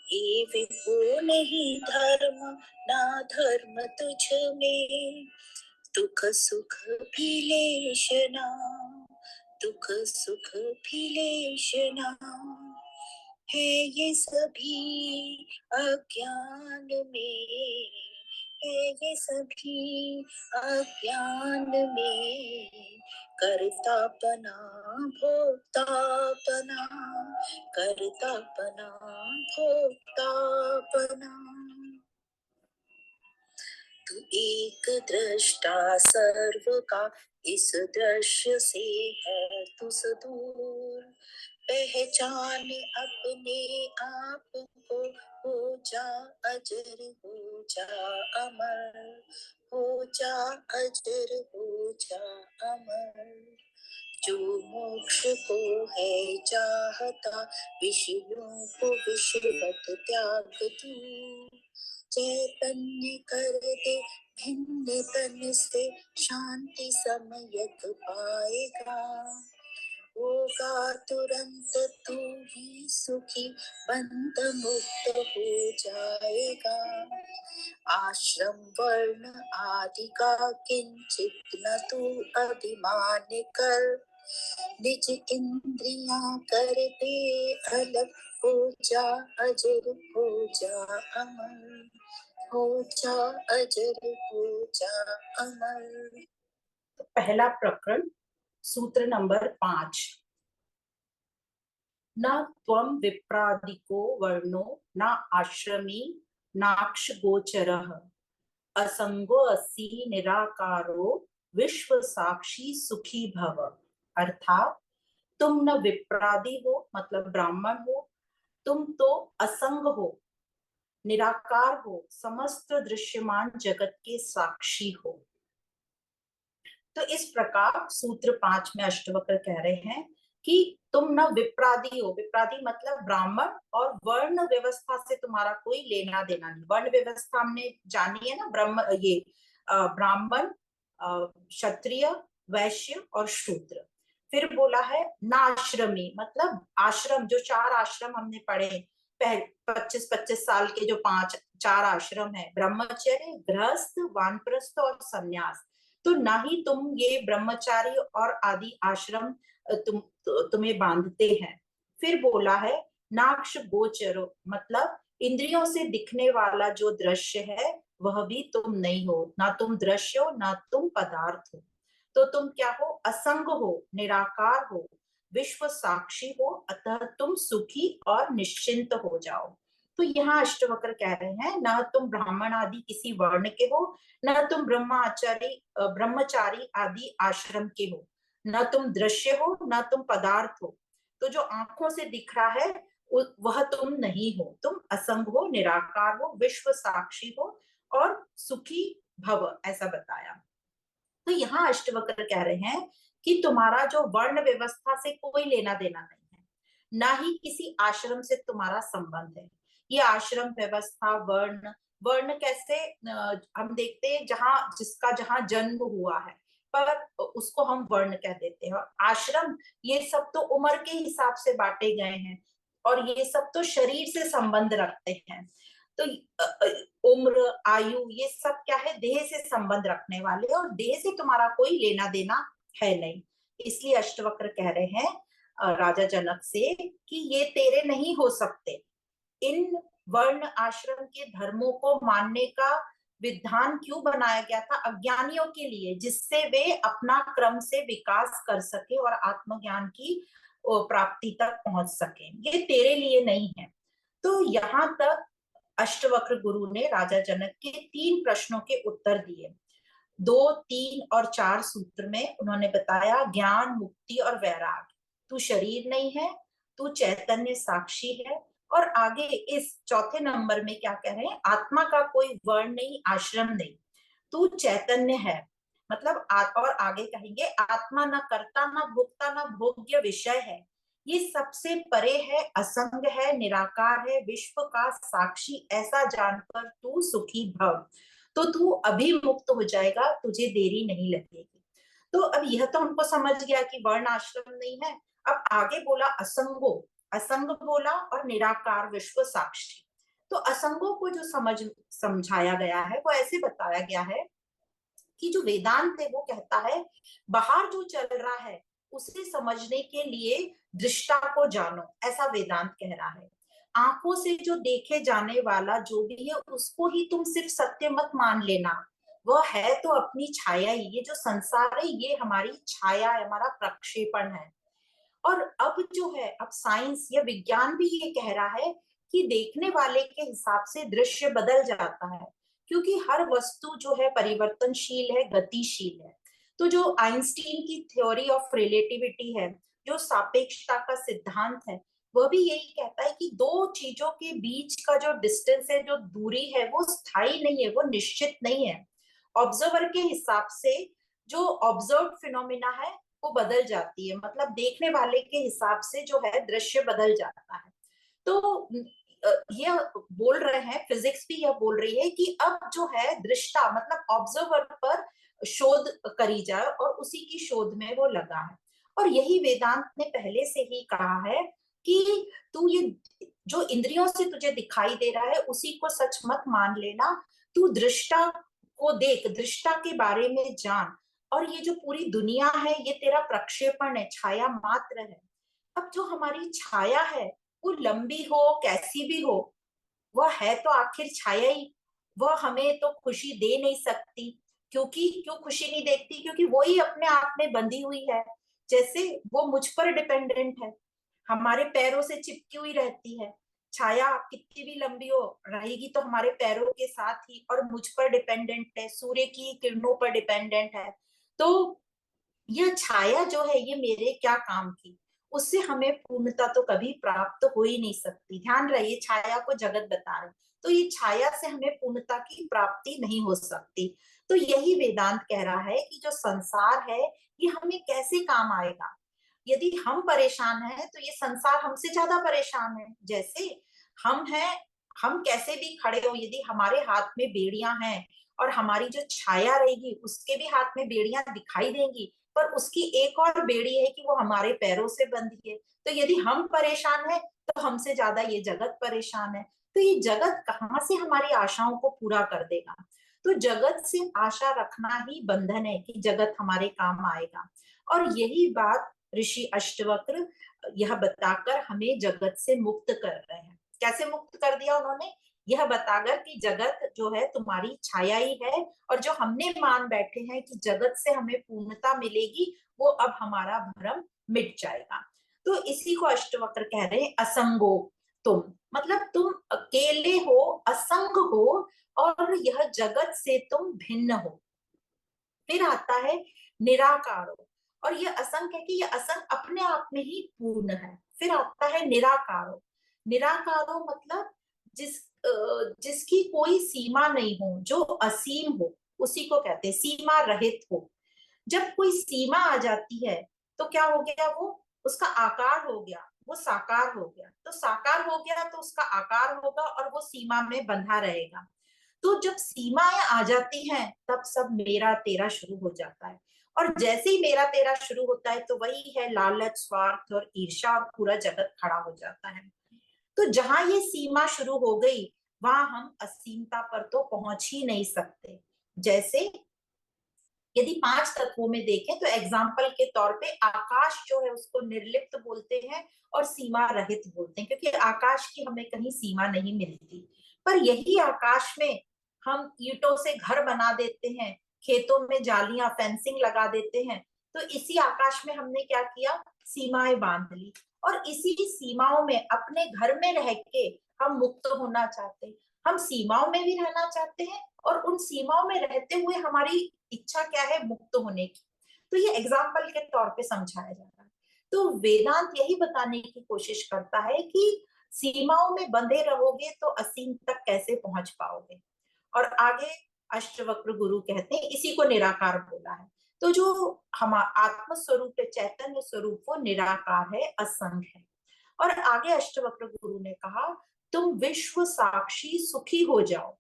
ये विभु नहीं धर्म, ना धर्म तुझ में, दुख सुख भी लेशना, दुख सुख भी लेशना। है ये सभी अज्ञान में, है ये सभी अज्ञान में, करतापना भोक्तापना, करतापना भोक्तापना। तू एक दृष्टा सर्व का, इस दृश्य से है तू सुदूर। पहचान अपने आप को, हो जा अजर, हो जा अमर, हो जा अजर, हो जा अमर। जो मोक्ष को है चाहता, विषयों को विषवत त्याग तू। चैतन्य कर दे भिन्न तन से, शांति समयक पाएगा। होगा तुरंत तू ही सुखी, बंध मुक्त हो जाएगा। आश्रम वर्ण आदि का किंचित न तू अभिमान कर, निज इंद्रियां कर दे अलग, हो जा अजर, हो जा अमर, हो जा अजर, हो जा अमर। पहला प्रकरण सूत्र नंबर 5। न त्वं विप्रादिको वर्णो, न आश्रमी, नाक्ष गोचरः, असंगो असि निराकारो, विश्व साक्षी सुखी भव। अर्थात तुम न विप्रादि हो, मतलब ब्राह्मण हो, तुम तो असंग हो, निराकार हो, समस्त दृश्यमान जगत के साक्षी हो। तो इस प्रकार सूत्र 5 में अष्टवक्र कह रहे हैं कि तुम न विप्रादि हो, विप्रादि मतलब ब्राह्मण, और वर्ण व्यवस्था से तुम्हारा कोई लेना देना नहीं। वर्ण व्यवस्था हमने जानी है ना, ब्राह्मण, क्षत्रिय, वैश्य और शूद्र। फिर बोला है नाश्रमी, मतलब आश्रम, जो 4 आश्रम हमने पढ़े 25-25 साल के, जो 4 आश्रम है, ब्रह्मचर्य, गृहस्थ, वानप्रस्थ और संन्यास। तो ना ही तुम ये ब्रह्मचारी और आदि आश्रम तुम्हें बांधते हैं। फिर बोला है नाक्ष गोचरो, मतलब इंद्रियों से दिखने वाला जो दृश्य है वह भी तुम नहीं हो, ना तुम दृश्य हो, ना तुम पदार्थ हो। तो तुम क्या हो? असंग हो, निराकार हो, विश्व साक्षी हो, अतः तुम सुखी और निश्चिंत हो जाओ। तो यहाँ अष्टवक्र कह रहे हैं न तुम ब्राह्मण आदि किसी वर्ण के हो, न तुम ब्रह्मचारी आदि आश्रम के हो, न तुम दृश्य हो, न तुम पदार्थ हो। तो जो आंखों से दिख रहा है वह तुम नहीं हो, तुम असंग हो, निराकार हो, विश्व साक्षी हो और सुखी भव, ऐसा बताया। तो यहाँ अष्टवक्र कह रहे हैं कि तुम्हारा जो वर्ण व्यवस्था से कोई लेना देना नहीं है, ना ही किसी आश्रम से तुम्हारा संबंध है। ये आश्रम व्यवस्था, वर्ण, वर्ण कैसे हम देखते हैं जहां जिसका जहां जन्म हुआ है पर उसको हम वर्ण कह देते हैं। और आश्रम, ये सब तो उम्र के हिसाब से बांटे गए हैं और ये सब तो शरीर से संबंध रखते हैं। तो उम्र, आयु, ये सब क्या है? देह से संबंध रखने वाले, और देह से तुम्हारा कोई लेना देना है नहीं। इसलिए अष्टवक्र कह रहे हैं राजा जनक से कि ये तेरे नहीं हो सकते। इन वर्ण आश्रम के धर्मों को मानने का विधान क्यों बनाया गया था? अज्ञानियों के लिए, जिससे वे अपना क्रम से विकास कर सके और आत्मज्ञान की प्राप्ति तक पहुंच सके। ये तेरे लिए नहीं है। तो यहाँ तक अष्टवक्र गुरु ने राजा जनक के 3 प्रश्नों के उत्तर दिए। 2, 3 और 4 सूत्र में उन्होंने बताया ज्ञान, मुक्ति और वैराग्य। तू शरीर नहीं है, तू चैतन्य साक्षी है। और आगे इस चौथे नंबर में क्या कह रहे हैं? आत्मा का कोई वर्ण नहीं, आश्रम नहीं, तू चैतन्य है। मतलब और आगे कहेंगे आत्मा न कर्ता, न भोक्ता, न भोग्य विषय है, ये सबसे परे है, असंग है, निराकार है, विश्व का साक्षी, ऐसा जानकर तू सुखी भव। तो तू अभी मुक्त हो जाएगा, तुझे देरी नहीं लगेगी। तो अब यह तो हमको समझ गया कि वर्ण आश्रम नहीं है। अब आगे बोला असंगो, असंग बोला और निराकार विश्व साक्षी। तो असंगों को जो समझाया गया है वो ऐसे बताया गया है कि जो वेदांत है वो कहता है बाहर जो चल रहा है उसे समझने के लिए दृष्टा को जानो, ऐसा वेदांत कह रहा है। आंखों से जो देखे जाने वाला जो भी है उसको ही तुम सिर्फ सत्य मत मान लेना, वह है तो अपनी छाया ही। ये जो संसार है ये हमारी छाया है, हमारा प्रक्षेपण है। और अब जो है, अब साइंस या विज्ञान भी ये कह रहा है कि देखने वाले के हिसाब से दृश्य बदल जाता है, क्योंकि हर वस्तु जो है परिवर्तनशील है, गतिशील है। तो जो आइंस्टीन की थ्योरी ऑफ रिलेटिविटी है, जो सापेक्षता का सिद्धांत है, वह भी यही कहता है कि दो चीजों के बीच का जो डिस्टेंस है, जो दूरी है, वो स्थायी नहीं है, वो निश्चित नहीं है। ऑब्जर्वर के हिसाब से जो ऑब्जर्व फिनोमिना है वो बदल जाती है, मतलब देखने वाले के हिसाब से जो है दृश्य बदल जाता है। तो ये बोल रहे हैं, फिजिक्स भी यह बोल रही है कि अब जो है दृष्टा मतलब ऑब्जर्वर पर शोध करी जाए, और उसी की शोध में वो लगा है। और यही वेदांत ने पहले से ही कहा है कि तू ये जो इंद्रियों से तुझे दिखाई दे रहा है उसी को सच मत मान लेना, तू दृष्टा को देख, दृष्टा के बारे में जान। और ये जो पूरी दुनिया है ये तेरा प्रक्षेपण है, छाया मात्र है। अब जो हमारी छाया है वो लंबी हो कैसी भी हो, वह है तो आखिर छाया ही। वह हमें तो खुशी दे नहीं सकती, क्योंकि क्यों खुशी नहीं देती, क्योंकि वो ही अपने आप में बंधी हुई है। जैसे वो मुझ पर डिपेंडेंट है, हमारे पैरों से चिपकी हुई रहती है। छाया आप कितनी भी लंबी हो रहेगी तो हमारे पैरों के साथ ही, और मुझ पर डिपेंडेंट है, सूर्य की किरणों पर डिपेंडेंट है। तो यह छाया जो है ये मेरे क्या काम की, उससे हमें पूर्णता तो कभी प्राप्त हो ही नहीं सकती। ध्यान रहे, छाया को जगत बता रहे, तो ये छाया से हमें पूर्णता की प्राप्ति नहीं हो सकती। तो यही वेदांत कह रहा है कि जो संसार है ये हमें कैसे काम आएगा। यदि हम परेशान हैं तो ये संसार हमसे ज्यादा परेशान है। जैसे हम हैं, हम कैसे भी खड़े हो, यदि हमारे हाथ में बेड़ियां हैं और हमारी जो छाया रहेगी उसके भी हाथ में बेड़ियां दिखाई देंगी, पर उसकी एक और बेड़ी है कि वो हमारे पैरों से बंधी है। तो यदि हम परेशान है तो हमसे ज्यादा ये जगत परेशान है। तो ये जगत कहाँ से हमारी आशाओं को पूरा कर देगा। तो जगत से आशा रखना ही बंधन है कि जगत हमारे काम आएगा। और यही बात ऋषि अष्टवक्र यह बताकर हमें जगत से मुक्त कर रहे हैं। कैसे मुक्त कर दिया उन्होंने, यह बताकर कि जगत जो है तुम्हारी छाया ही है, और जो हमने मान बैठे हैं कि जगत से हमें पूर्णता मिलेगी, वो अब हमारा भ्रम मिट जाएगा। तो इसी को अष्टवक्र कह रहे हैं असंगो तुम, मतलब तुम अकेले हो, असंग हो, और यह जगत से तुम भिन्न हो। फिर आता है निराकारो, और ये असंग है कि ये असंग अपने आप में ही पूर्ण है। फिर आता है निराकारो। निराकारो मतलब जिसकी कोई सीमा नहीं हो, जो असीम हो, उसी को कहते हैं सीमा रहित हो। जब कोई सीमा आ जाती है तो क्या हो गया, वो उसका आकार हो गया, वो साकार हो गया। तो साकार हो गया तो उसका आकार होगा और वो सीमा में बंधा रहेगा। तो जब सीमाएं आ जाती हैं तब सब मेरा तेरा शुरू हो जाता है। और जैसे ही मेरा तेरा शुरू होता है तो वही है लालच, स्वार्थ और ईर्ष्या, और पूरा जगत खड़ा हो जाता है। तो जहां ये सीमा शुरू हो गई वहां हम असीमता पर तो पहुंच ही नहीं सकते। जैसे यदि पांच तत्वों में देखें तो एग्जाम्पल के तौर पे आकाश जो है उसको निर्लिप्त बोलते हैं और सीमा रहित बोलते हैं, क्योंकि आकाश की हमें कहीं सीमा नहीं मिलती। पर यही आकाश में हम ईंटों से घर बना देते हैं, खेतों में जालियां फेंसिंग लगा देते हैं। तो इसी आकाश में हमने क्या किया, सीमाएं बांध ली। और इसी सीमाओं में अपने घर में रह के हम मुक्त होना चाहते हैं। हम सीमाओं में भी रहना चाहते हैं और उन सीमाओं में रहते हुए हमारी इच्छा क्या है, मुक्त होने की। तो ये एग्जाम्पल के तौर पे समझाया जा रहा है। तो वेदांत यही बताने की कोशिश करता है कि सीमाओं में बंधे रहोगे तो असीम तक कैसे पहुंच पाओगे। और आगे अष्टवक्र गुरु कहते हैं इसी को निराकार बोला है। तो जो हम आत्म स्वरूप है, चैतन्य स्वरूप, वो निराकार है, असंग है। और आगे अष्टवक्र गुरु ने कहा तुम विश्व साक्षी सुखी हो जाओ।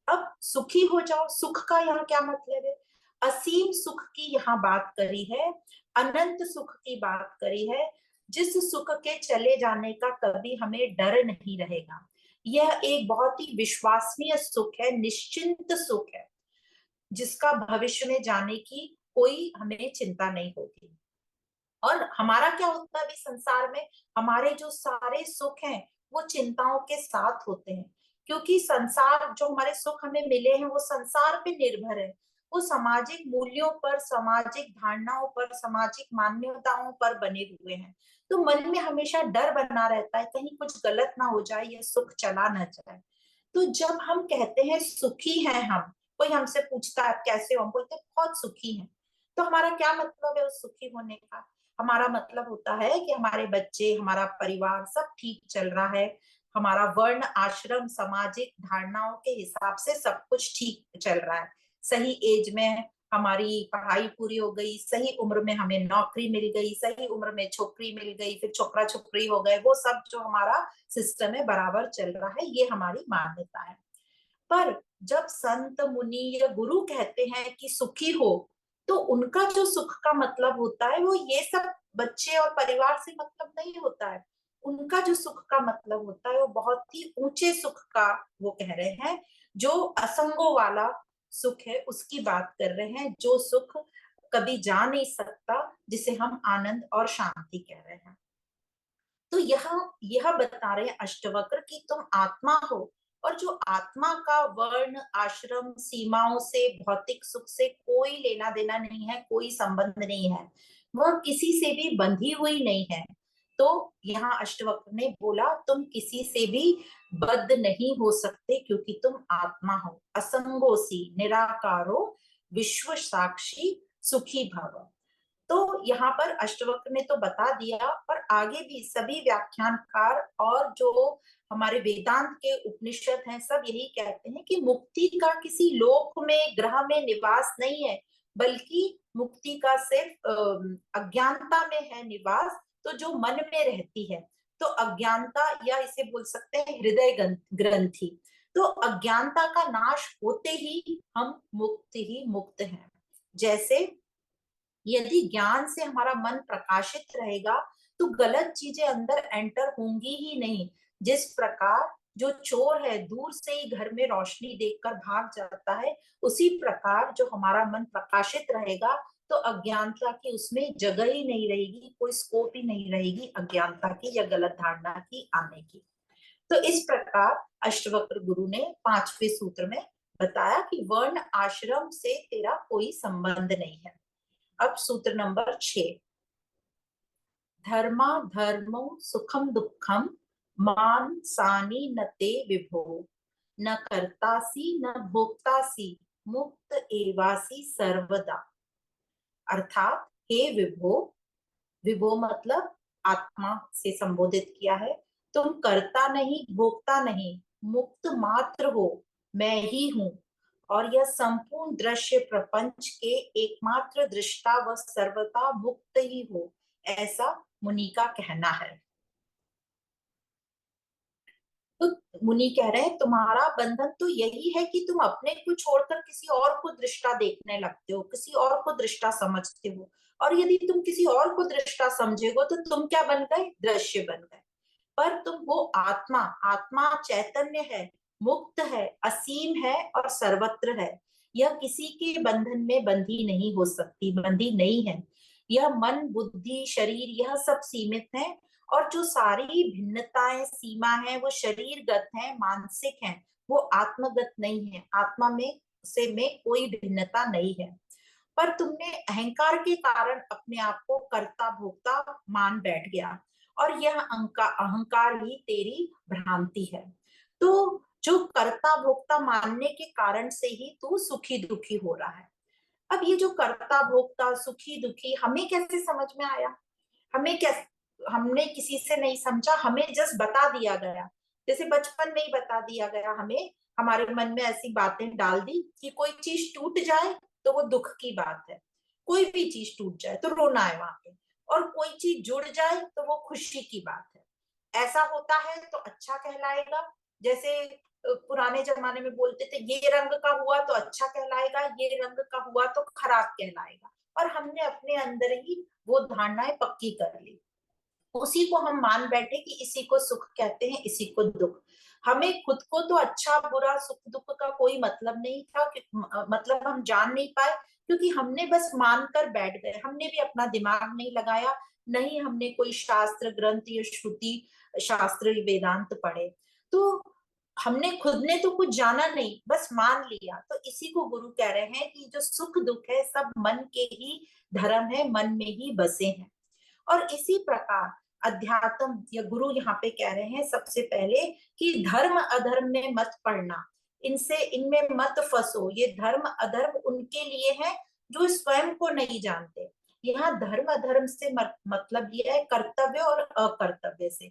अब सुखी हो जाओ, सुख का यहाँ क्या मतलब है, असीम सुख की यहाँ बात करी है, अनंत सुख की बात करी है। जिस सुख के चले जाने का कभी हमें डर नहीं रहेगा। यह एक बहुत ही विश्वसनीय सुख है, निश्चिंत सुख है, जिसका भविष्य में जाने की कोई हमें चिंता नहीं होगी। और हमारा क्या होता है अभी संसार में, हमारे जो सारे सुख हैं वो चिंताओं के साथ होते हैं, क्योंकि संसार जो हमारे सुख हमें मिले हैं वो संसार पे निर्भर है, वो सामाजिक मूल्यों पर, सामाजिक धारणाओं पर, सामाजिक मान्यताओं पर बने हुए हैं। तो मन में हमेशा डर बना रहता है कहीं कुछ गलत ना हो जाए, ये सुख चला ना जाए। तो जब हम कहते हैं सुखी हैं हम, कोई हमसे पूछता है आप कैसे हो, हम बोलते हैं बहुत सुखी हैं, तो हमारा क्या मतलब है उस सुखी होने का? हमारा मतलब होता है कि हमारे बच्चे, हमारा परिवार सब ठीक चल रहा है, हमारा वर्ण आश्रम सामाजिक धारणाओं के हिसाब से सब कुछ ठीक चल रहा है, सही एज में हमारी पढ़ाई पूरी हो गई, सही उम्र में हमें नौकरी मिल गई, सही उम्र में छोकरी मिल गई, फिर छोकरा छोकरी हो गए, वो सब जो हमारा सिस्टम है बराबर चल रहा है, ये हमारी मान्यता है। पर जब संत मुनि या गुरु कहते हैं कि सुखी हो, तो उनका जो सुख का मतलब होता है वो ये सब बच्चे और परिवार से मतलब नहीं होता है। उनका जो सुख का मतलब होता है वो बहुत ही ऊंचे सुख का वो कह रहे हैं, जो असंगों वाला सुख है उसकी बात कर रहे हैं, जो सुख कभी जा नहीं सकता, जिसे हम आनंद और शांति कह रहे हैं। तो यह बता रहे हैं अष्टवक्र कि तुम आत्मा हो, और जो आत्मा का वर्ण आश्रम सीमाओं से, भौतिक सुख से कोई लेना देना नहीं है, कोई संबंध नहीं है, वह किसी से भी बंधी हुई नहीं है। तो यहाँ अष्टवक्र ने बोला तुम किसी से भी बद्ध नहीं हो सकते, क्योंकि तुम आत्मा हो, असंगोसी निराकारो विश्व साक्षी सुखी भव। तो यहाँ पर अष्टवक्र ने तो बता दिया, और आगे भी सभी व्याख्यानकार और जो हमारे वेदांत के उपनिषद हैं सब यही कहते हैं कि मुक्ति का किसी लोक में, ग्रह में निवास नहीं है, बल्कि मुक्ति का सिर्फ अज्ञानता में है निवास, तो जो मन में रहती है। तो अज्ञानता, या इसे बोल सकते हैं हृदय ग्रंथि, तो अज्ञानता का नाश होते ही हम मुक्त ही मुक्त हैं। जैसे यदि ज्ञान से हमारा मन प्रकाशित रहेगा तो गलत चीजें अंदर एंटर होंगी ही नहीं। जिस प्रकार जो चोर है दूर से ही घर में रोशनी देखकर भाग जाता है, उसी प्रकार जो हमारा मन प्रकाशित रहेगा तो अज्ञानता की उसमें जगह ही नहीं रहेगी, कोई स्कोप ही नहीं रहेगी अज्ञानता की या गलत धारणा की आने की। तो इस प्रकार अष्टवक्र गुरु ने 5वें सूत्र में बताया कि वर्ण आश्रम से तेरा कोई संबंध नहीं है। अब सूत्र नंबर 6, धर्मा धर्मो सुखम दुखम मान सानी न ते विभो, न कर्तासी न भोक्तासी मुक्त एवासी सर्वदा। अर्थात हे विभो, विभो मतलब आत्मा से संबोधित किया है, तुम कर्ता नहीं भोक्ता नहीं, मुक्त मात्र हो, मैं ही हूं, और यह संपूर्ण दृश्य प्रपंच के एकमात्र दृष्टा व सर्वथा मुक्त ही हो, ऐसा मुनि का कहना है। तो मुनि कह रहे हैं तुम्हारा बंधन तो यही है कि तुम अपने को छोड़कर किसी और को दृष्टा देखने लगते हो, किसी और को दृष्टा समझते हो, और यदि तुम किसी और को दृष्टा समझेगो तो तुम क्या बन गए? दृश्य बन गए। पर तुम वो आत्मा, आत्मा चैतन्य है, मुक्त है, असीम है और सर्वत्र है। यह किसी के बंधन में बंधी नहीं हो सकती, बंधी नहीं है। यह मन बुद्धि शरीर यह सब सीमित है, और जो सारी भिन्नताएं सीमा है वो शरीरगत है, मानसिक है, वो आत्मगत नहीं है। आत्मा में कोई भिन्नता नहीं है। पर तुमने अहंकार के कारण अपने आप को कर्ता भोक्ता मान बैठ गया, और यह अहंकार ही तेरी भ्रांति है। तो जो कर्ता भोक्ता मानने के कारण से ही तू सुखी दुखी हो रहा है। अब ये जो कर्ता भोक्ता सुखी दुखी हमें कैसे समझ में आया? हमें कैसे, हमने किसी से नहीं समझा, हमें जस्ट बता दिया गया, जैसे बचपन में ही बता दिया गया हमें, हमारे मन में ऐसी बातें डाल दी कि कोई चीज टूट जाए तो वो दुख की बात है, कोई भी चीज टूट जाए तो रोना है वहां पे, और कोई चीज जुड़ जाए तो वो खुशी की बात है। ऐसा होता है तो अच्छा कहलाएगा। जैसे पुराने जमाने में बोलते थे ये रंग का हुआ तो अच्छा कहलाएगा, ये रंग का हुआ तो खराब कहलाएगा, और हमने अपने अंदर ही वो धारणाएं पक्की कर ली। उसी को हम मान बैठे कि इसी को सुख कहते हैं, इसी को दुख। हमें खुद को तो अच्छा बुरा सुख दुख का कोई मतलब नहीं था, मतलब हम जान नहीं पाए, क्योंकि हमने बस मान कर बैठ गए। हमने भी अपना दिमाग नहीं लगाया, नहीं हमने कोई शास्त्र ग्रंथ या श्रुति शास्त्र वेदांत पढ़े। तो हमने खुद ने तो कुछ जाना नहीं, बस मान लिया। तो इसी को गुरु कह रहे हैं कि जो सुख दुख है सब मन के ही धर्म है, मन में ही बसे हैं। और इसी प्रकार अध्यात्म या गुरु यहाँ पे कह रहे हैं सबसे पहले कि धर्म अधर्म में मत पड़ना, इनसे इनमें मत फंसो। ये धर्म अधर्म उनके लिए है जो स्वयं को नहीं जानते। यहाँ धर्म अधर्म से मतलब ये है कर्तव्य और अकर्तव्य से।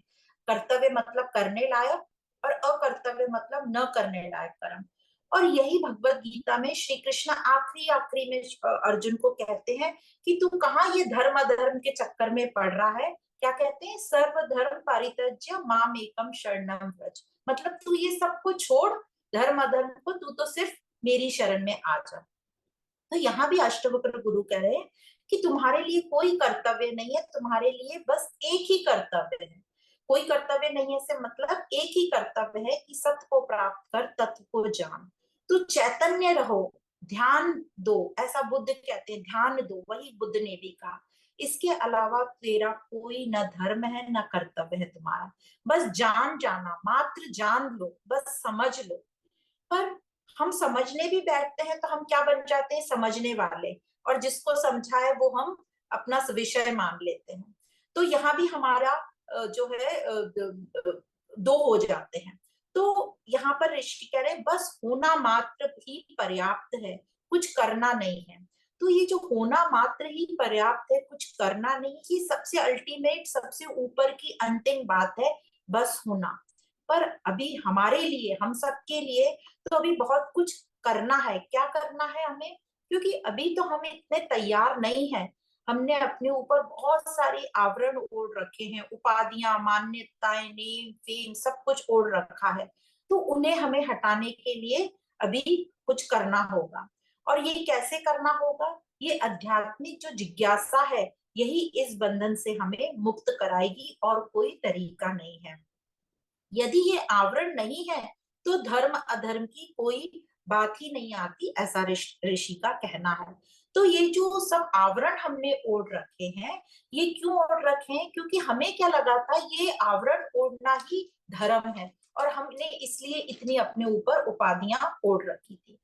कर्तव्य मतलब करने लायक, और अकर्तव्य मतलब न करने लायक कर्म। और यही भगवत गीता में श्री कृष्ण आखिरी आखिरी में अर्जुन को कहते हैं कि तू कहाँ ये धर्म अधर्म के चक्कर में पड़ रहा है। क्या कहते हैं? सर्वधर्म परित्यज्य माम एकम शरणम व्रज। मतलब तू ये सब को छोड़, धर्म अधर्म को, तू तो सिर्फ मेरी शरण में आ जा। तो यहाँ भी अष्टवक्र गुरु कह रहे हैं कि तुम्हारे लिए कोई कर्तव्य नहीं है, तुम्हारे लिए बस एक ही कर्तव्य है। कोई कर्तव्य नहीं है से मतलब एक ही कर्तव्य है कि सत्य को प्राप्त कर, तत्व को जान। तो चैतन्य रहो, ध्यान दो, ऐसा बुद्ध कहते हैं, ध्यान दो, वही बुद्ध ने भी कहा। इसके अलावा तेरा कोई न धर्म है न कर्तव्य है तुम्हारा, बस जान जाना, मात्र जान लो, बस समझ लो। पर हम समझने भी बैठते हैं तो हम क्या बन जाते हैं? समझने वाले, और जिसको समझाए वो हम अपना विषय मान लेते हैं। तो यहाँ भी हमारा जो है दो हो जाते हैं। तो यहाँ पर ऋषि कह रहे हैं बस होना मात्र ही पर्याप्त है, कुछ करना नहीं है। तो ये जो होना मात्र ही पर्याप्त है, कुछ करना नहीं, ये सबसे अल्टीमेट, सबसे ऊपर की अंतिम बात है, बस होना। पर अभी हमारे लिए, हम सबके लिए तो अभी बहुत कुछ करना है। क्या करना है हमें? क्योंकि अभी तो हम इतने तैयार नहीं है। हमने अपने ऊपर बहुत सारे आवरण ओढ़ रखे हैं, उपाधियां, मान्यताएं, नेम फेम सब कुछ ओढ़ रखा है। तो उन्हें हमें हटाने के लिए अभी कुछ करना होगा। और ये कैसे करना होगा? ये आध्यात्मिक जो जिज्ञासा है, यही इस बंधन से हमें मुक्त कराएगी, और कोई तरीका नहीं है। यदि ये आवरण नहीं है तो धर्म अधर्म की कोई बात ही नहीं आती, ऐसा ऋषि का कहना है। तो ये जो सब आवरण हमने ओढ़ रखे हैं, ये क्यों ओढ़ रखे हैं? क्योंकि हमें क्या लगा था ये आवरण ओढ़ना ही धर्म है, और हमने इसलिए इतनी अपने ऊपर उपाधियां ओढ़ रखी थी।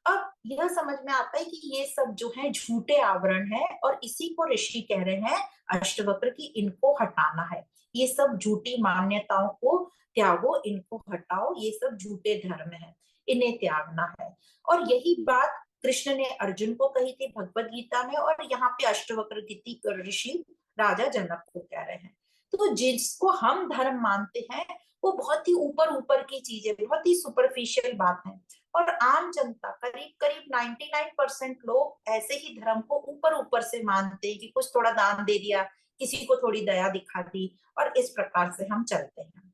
अब यह समझ में आता है कि ये सब जो है झूठे आवरण है, और इसी को ऋषि कह रहे हैं अष्टवक्र की इनको हटाना है। ये सब झूठी मान्यताओं को त्यागो, इनको हटाओ, ये सब झूठे धर्म है, इन्हें त्यागना है। और यही बात कृष्ण ने अर्जुन को कही थी भगवत गीता में, और यहाँ पे अष्टवक्र ऋषि राजा जनक को कह रहे हैं। तो जिसको हम धर्म मानते हैं वो बहुत ही ऊपर ऊपर की चीजें, बहुत ही सुपरफिशियल बात है। और आम जनता, करीब करीब 99% लोग ऐसे ही धर्म को ऊपर ऊपर से मानते हैं कि कुछ थोड़ा दान दे दिया, किसी को थोड़ी दया दिखा दी, और इस प्रकार से हम चलते हैं।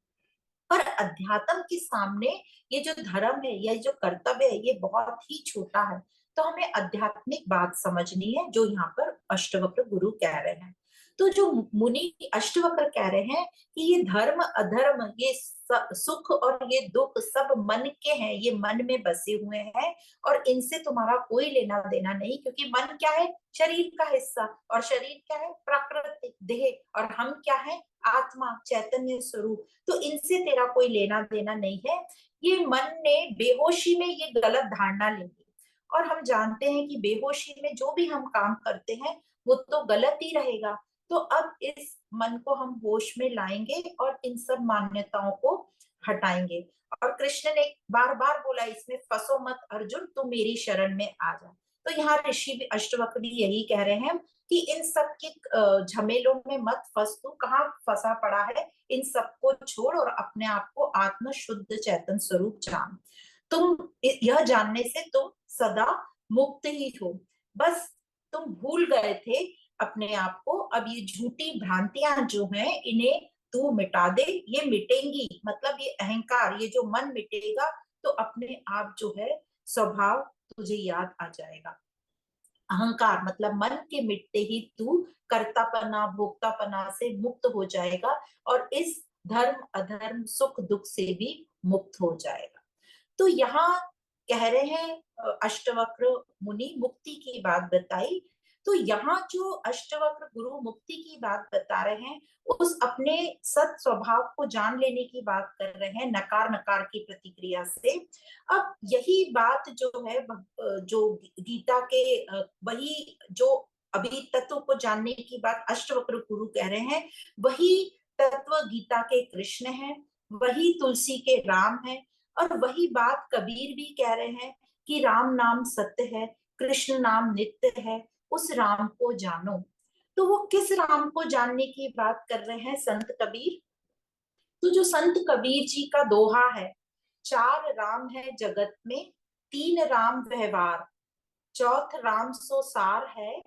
पर अध्यात्म के सामने ये जो धर्म है, ये जो कर्तव्य है, ये बहुत ही छोटा है। तो हमें आध्यात्मिक बात समझनी है जो यहाँ पर अष्टवक्र गुरु कह रहे हैं। तो जो मुनि अष्टवक्र कह रहे हैं कि ये धर्म अधर्म, ये सुख और ये दुख सब मन के हैं, ये मन में बसे हुए हैं, और इनसे तुम्हारा कोई लेना देना नहीं। क्योंकि मन क्या है? शरीर का हिस्सा, और शरीर क्या है? प्राकृतिक देह, और हम क्या है? आत्मा, चैतन्य स्वरूप। तो इनसे तेरा कोई लेना देना नहीं है। ये मन ने बेहोशी में ये गलत धारणा ली, और हम जानते हैं कि बेहोशी में जो भी हम काम करते हैं वो तो गलत ही रहेगा। तो अब इस मन को हम होश में लाएंगे और इन सब मान्यताओं को हटाएंगे। और कृष्ण ने बार बार बोला इसमें, फंसो मत अर्जुन, तू मेरी शरण में आ जा। तो यहाँ ऋषि भी, अष्टवक्र भी यही कह रहे हैं कि इन सब के झमेलों में मत फंस, तू कहाँ फंसा पड़ा है, इन सबको छोड़ और अपने आप को आत्म शुद्ध चैतन्य स्वरूप जान। तुम यह जानने से तुम सदा मुक्त ही हो। बस तुम भूल गए थे अपने आप को, अब ये झूठी भ्रांतियां जो हैं इन्हें तू मिटा दे। ये मिटेंगी, मतलब ये अहंकार, ये जो मन मिटेगा तो अपने आप जो है स्वभाव तुझे याद आ जाएगा। अहंकार मतलब मन के मिटते ही तू कर्तापना भोक्तापना से मुक्त हो जाएगा और इस धर्म अधर्म सुख दुख से भी मुक्त हो जाएगा। तो यहाँ कह रहे हैं अष्टवक्र मुनि मुक्ति की बात बताई। तो यहाँ जो अष्टवक्र गुरु मुक्ति की बात बता रहे हैं उस अपने सत स्वभाव को जान लेने की बात कर रहे हैं नकार नकार की प्रतिक्रिया से। अब यही बात जो है जो गीता के वही जो अभी तत्व को जानने की बात अष्टवक्र गुरु कह रहे हैं वही तत्व गीता के कृष्ण है, वही तुलसी के राम है और वही बात कबीर भी कह रहे हैं कि राम नाम सत्य है, कृष्ण नाम नित्य है, उस राम को जानो। तो वो किस राम को जानने की बात कर रहे हैं संत कबीर? तो जो संत कबीर जी का दोहा है, चार राम है जगत में, तीन राम व्यवहार, चौथ राम सो सार है,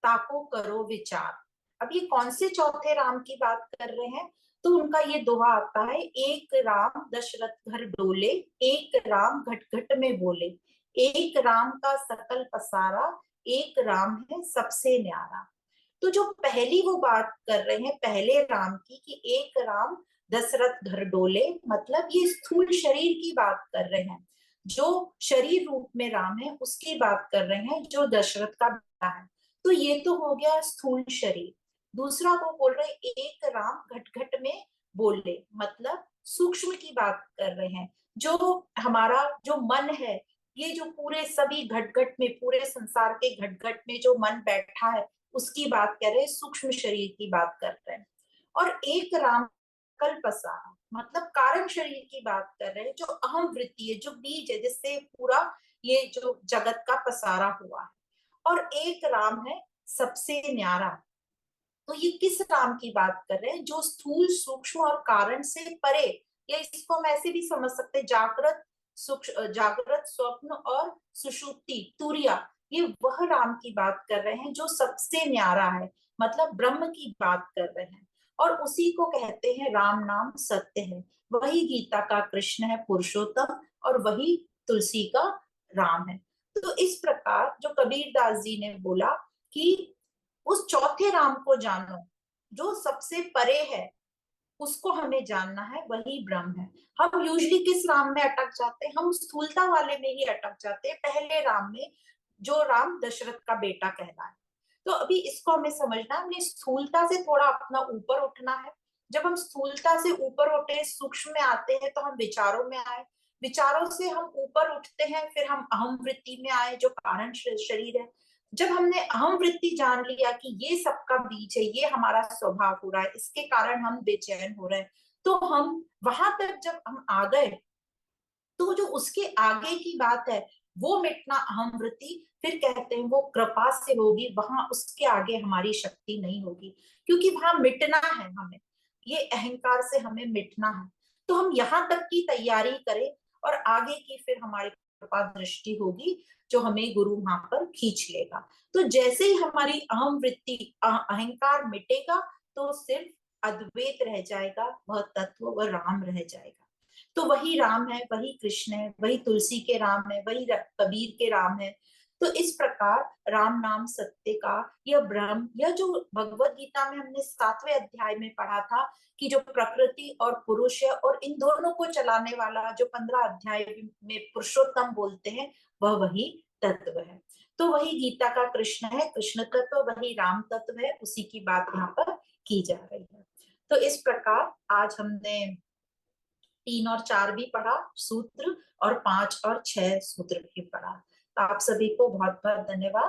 ताको करो विचार। अब ये कौन से चौथे राम की बात कर रहे हैं? तो उनका ये दोहा आता है, एक राम दशरथ घर डोले, एक राम घट घट में बोले, एक राम का सकल पसारा, एक राम है सबसे न्यारा। तो जो पहली वो बात कर रहे हैं पहले राम की कि एक राम दशरथ घर डोले, मतलब ये स्थूल शरीर की बात कर रहे हैं। जो शरीर रूप में राम है उसकी बात कर रहे हैं जो दशरथ का बेटा है। तो ये तो हो गया स्थूल शरीर। दूसरा वो बोल रहे एक राम घट घट में बोले, मतलब सूक्ष्म की बात कर रहे हैं। जो हमारा जो मन है, ये जो पूरे सभी घट घट में पूरे संसार के घट घट में जो मन बैठा है उसकी बात कर रहे हैं, सूक्ष्म शरीर की बात कर रहे हैं। और एक राम कल्पसा मतलब कारण शरीर की बात कर रहे हैं, जो अहम वृत्ति है, जो बीज है जिससे पूरा ये जो जगत का पसारा हुआ है। और एक राम है सबसे न्यारा। तो ये किस राम की बात कर रहे हैं? जो स्थूल सूक्ष्म और कारण से परे, या इसको हम ऐसे भी समझ सकते हैं जागृत जागृत स्वप्न और सुषुप्ति तुरिया, ये वह राम की बात कर रहे हैं जो सबसे न्यारा है, मतलब ब्रह्म की बात कर रहे हैं। और उसी को कहते हैं राम नाम सत्य है, वही गीता का कृष्ण है पुरुषोत्तम और वही तुलसी का राम है। तो इस प्रकार जो कबीरदास जी ने बोला कि उस चौथे राम को जानो जो सबसे परे है, उसको हमें जानना है, वही ब्रह्म है। हम यूजली किस राम में अटक जाते हैं? हम स्थूलता वाले में ही अटक जाते हैं, पहले राम में, जो राम दशरथ का बेटा कहला है। तो अभी इसको हमें समझना है, हमें स्थूलता से थोड़ा अपना ऊपर उठना है। जब हम स्थूलता से ऊपर उठे, सूक्ष्म में आते हैं, तो हम विचारों में आए, विचारों से हम ऊपर उठते हैं, फिर हम अहम वृत्ति में आए जो कारण शरीर है। जब हमने अहम वृत्ति जान लिया कि ये सबका बीज है, ये हमारा स्वभाव हो रहा है, इसके कारण हम बेचैन हो रहे हैं, तो हम वहां तक जब हम आ गए, तो जो उसके आगे की बात है वो मिटना अहम वृत्ति, फिर कहते हैं वो कृपा से होगी, वहां उसके आगे हमारी शक्ति नहीं होगी, क्योंकि वहां मिटना है हमें, ये अहंकार से हमें मिटना है। तो हम यहाँ तक की तैयारी करें और आगे की फिर हमारी कृपा दृष्टि होगी जो हमें गुरु वहां पर खींच लेगा। तो जैसे ही हमारी अहम वृत्ति अहंकार मिटेगा तो सिर्फ अद्वैत रह जाएगा, वह तत्व वह राम रह जाएगा। तो वही राम है, वही कृष्ण है, वही तुलसी के राम है, वही कबीर के राम है। तो इस प्रकार राम नाम सत्य का यह ब्रह्म, यह जो भगवत गीता में हमने 7वें अध्याय में पढ़ा था कि जो प्रकृति और पुरुष है और इन दोनों को चलाने वाला जो 15 अध्याय में पुरुषोत्तम बोलते हैं, वह वही तत्व है। तो वही गीता का कृष्ण है, कृष्ण तत्व, वही राम तत्व है, उसी की बात यहाँ पर की जा रही है। तो इस प्रकार आज हमने 3 और 4 भी पढ़ा सूत्र, और 5 और 6 सूत्र भी पढ़ा। तो आप सभी को बहुत बहुत धन्यवाद।